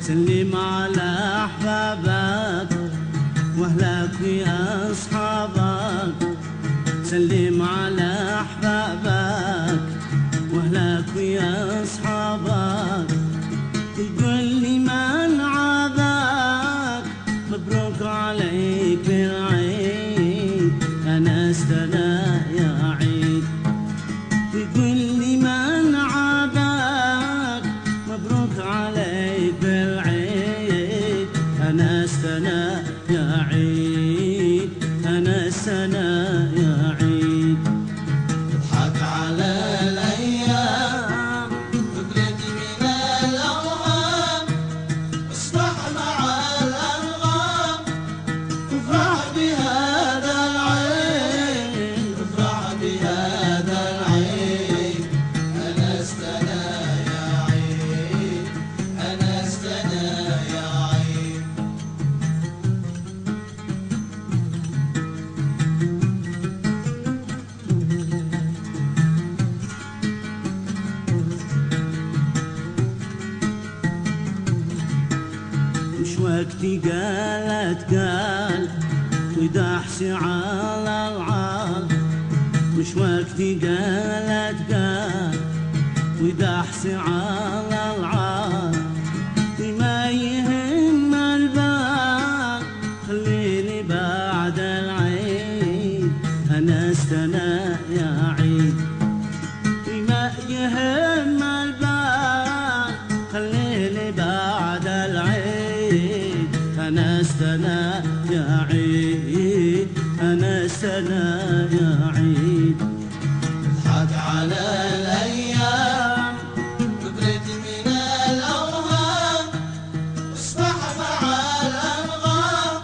سلم على أحبابك وأهلك وأصحابك، سلم على أحبابك وأهلك وأصحابك، تقول لي من عاداك مبروك عليك العيد، أنا استنى يا عيد. تقول لي من عاداك مبروك عليك بالعيد، أنا استنى يا عيد، أنا استنى يا عيد. اضحك على الأيام وابرد من الأوهام، اصبح مع الأنغام وافرح بهذا العيد، افرح بهذا العيد. أنا استنى يا عيد، أنا استنى يا عيد. مش وقتي قالت قال ودحسي على العال، مش وقتي قالت قال ودحسي على العال، ما يهم البال خليني بعد العيد، أنا استنى يا عيد. ما يهم البال خليني بعد العيد، أنا استنى يا عيد، أنا استنى يا عيد. اضحك على الأيام وابرد من الأوهام، واصبح مع الأنغام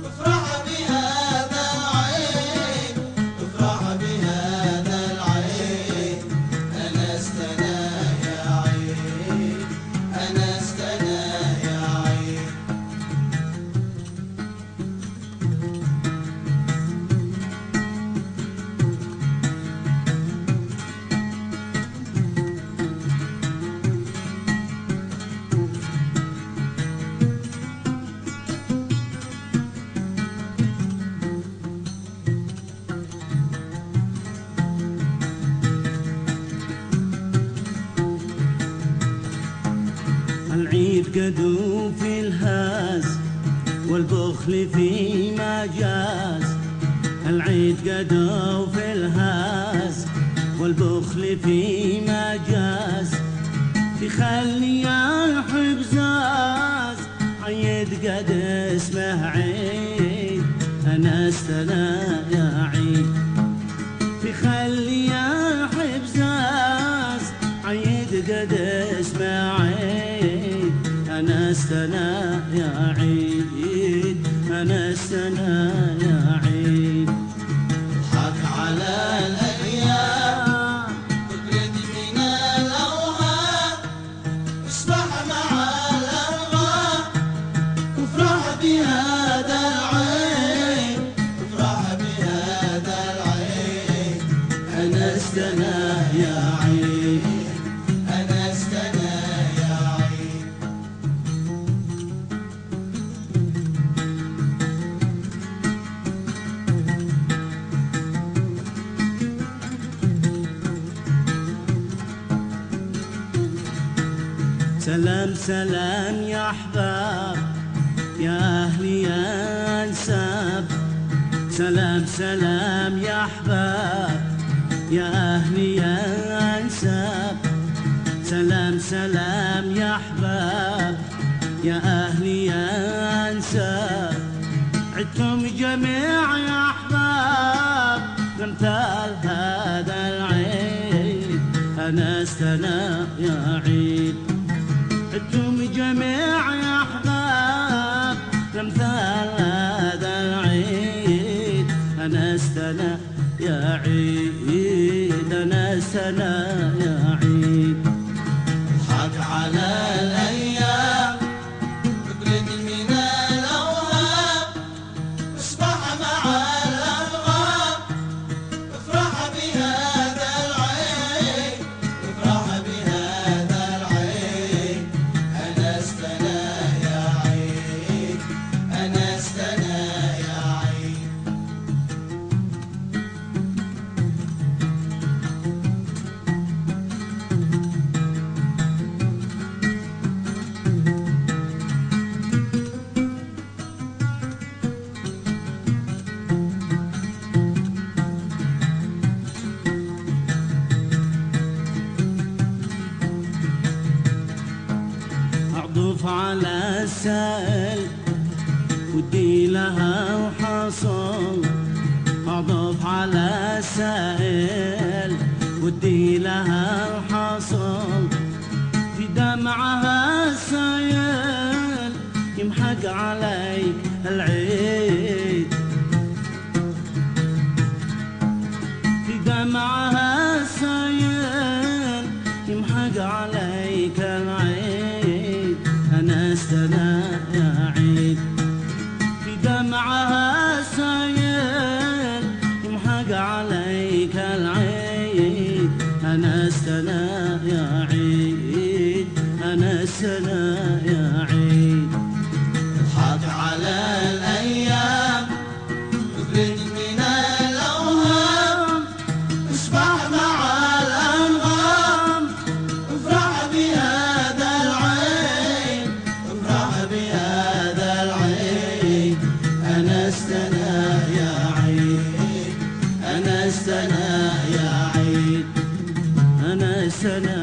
وافرح بهذا العيد، افرح بهذا العيد. أنا استنى يا عيد، أنا استنى يا عيد. العيد قدو في الهاز والبخل في مجاز، العيد قدو في الهاز والبخل في مجاز، تخلي الحبزاز عيد قد اسمه عيد، أنا استنى يا عيد. تخلي الحبزاز عيد قد اسمه عيد، أنا استنى يا عيد، أنا استنى يا عيد. اضحك على الأيام وابرد من الأوهام، واصبح مع الأنغام وافرح بهذا العيد، افرح بهذا العيد. أنا استنى يا عيد، أنا استنى يا عيد. سلام سلام يا أحباب يا أهلي يا أنساب، سلام سلام يا أحباب يا أهلي يا أنساب، سلام سلام يا أحباب يا أهلي يا أنساب، عدكم جميع يا أحباب نمثال هذا العيد، أنا استنى يا عيد. عدكم جميع يا أحباب نمثال هذا العيد، أنا استنى يا عيد، أنا استنى يا عيد. اضحك على الأيام وابرد من الأوهام، واصبح مع الأنغام افرح بهذا العيد، افرح بهذا العيد. أنا استنى على السائل ودي لها وحصل، أعطف على السائل ودي لها وحصل، في دمعها السائل يمحق عليك العيد، في دمعها السائل يمحق عليك العيد، أنا استنى يا عيد، في دمعها السائل يمحق عليك العيد، أنا استنى يا عيد، أنا استنى يا عيد. اضحك على الأيام ابرد من الأوهام، اشبح مع الأنغام، افرح بهذا العين، افرح بهذا العين، أنا استنى يا عيد، أنا استنى يا عيد، أنا استنى